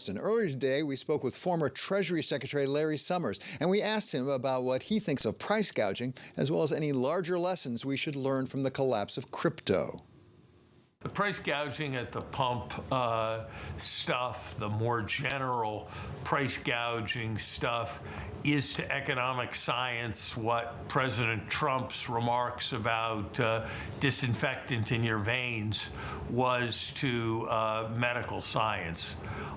Westin. Earlier today, we spoke with former Treasury Secretary Larry Summers, and we asked him about what he thinks of price gouging, as well as any larger lessons we should learn from the collapse of crypto. The price gouging at the pump stuff, the more general price gouging stuff, is to economic science what President Trump's remarks about disinfectant in your veins was to medical science.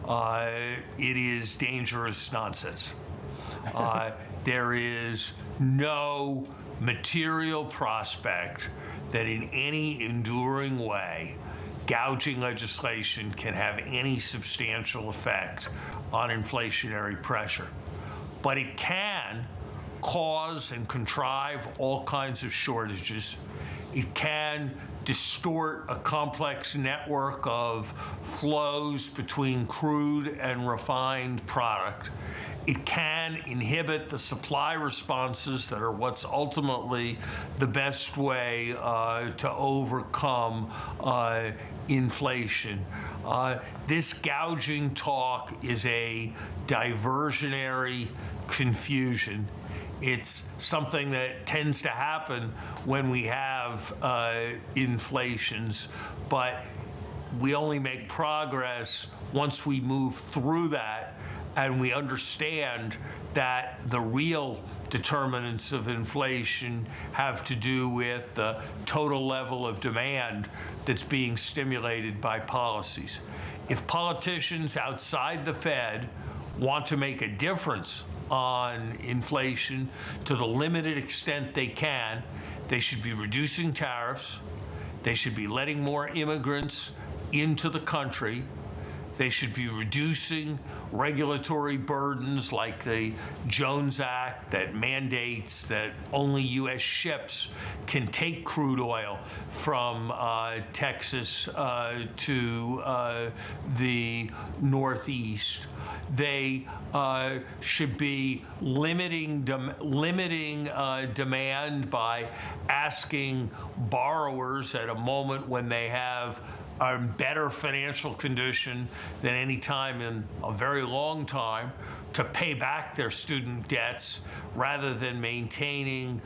It is dangerous nonsense. There is no material prospect that in any enduring way gouging legislation can have any substantial effect on inflationary pressure. But it can cause and contrive all kinds of shortages. It can distort a complex network of flows between crude and refined product. It can inhibit the supply responses that are what's ultimately the best way to overcome inflation. This gouging talk is a diversionary confusion. It's something that tends to happen when we have inflations, but we only make progress once we move through that and we understand that the real determinants of inflation have to do with the total level of demand that's being stimulated by policies. If politicians outside the Fed want to make a difference on inflation to the limited extent they can, they should be reducing tariffs, they should be letting more immigrants into the country, they should be reducing regulatory burdens like the Jones Act that mandates that only U.S. ships can take crude oil from Texas to the Northeast. They should be limiting demand by asking borrowers at a moment when they have a better financial condition than any time in a very long time to pay back their student debts rather than maintaining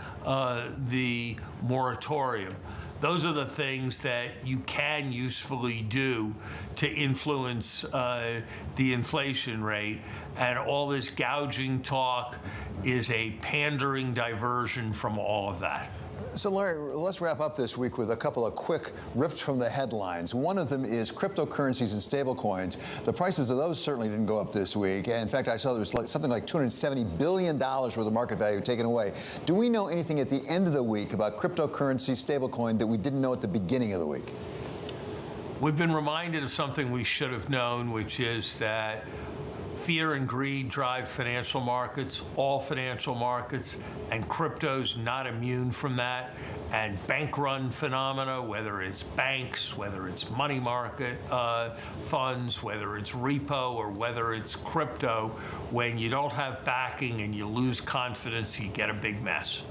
the moratorium. Those are the things that you can usefully do to influence the inflation rate. And all this gouging talk is a pandering diversion from all of that. So, Larry, let's wrap up this week with a couple of quick rips from the headlines. One of them is cryptocurrencies and stablecoins. The prices of those certainly didn't go up this week. And in fact, I saw there was something like $270 billion worth of market value taken away. Do we know anything at the end of the week about cryptocurrency, stablecoin that we didn't know at the beginning of the week? We've been reminded of something we should have known, which is that fear and greed drive financial markets, all financial markets, and crypto's not immune from that. And bank-run phenomena, whether it's banks, whether it's money market funds, whether it's repo, or whether it's crypto, when you don't have backing and you lose confidence, you get a big mess.